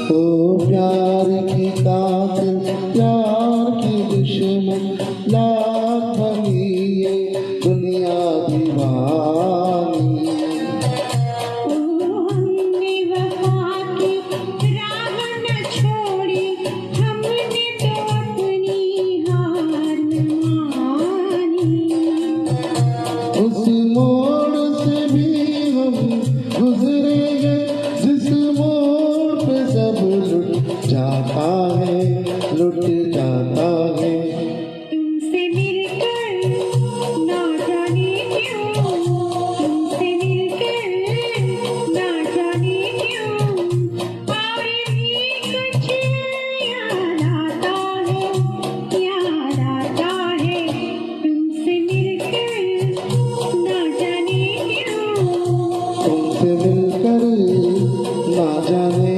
ओ प्यार की कातिल प्यार की दुश्मन लाख बनी ये दुनिया दीवानी। हमने वफा की राह न छोड़ी, हमने तो अपनी हार मानी। उस मोड़ से भी हम गुजरेंगे जिस मोड़ पे सब लुट जाता है, लुट जाता है। तुमसे मिलकर ना जाने क्यों, तुमसे मिलकर ना जाने क्यों, और भी कुछ याद आता है, याद आता है। तुमसे मिलकर ना जाने क्यों, तुमसे मिलकर ना जाने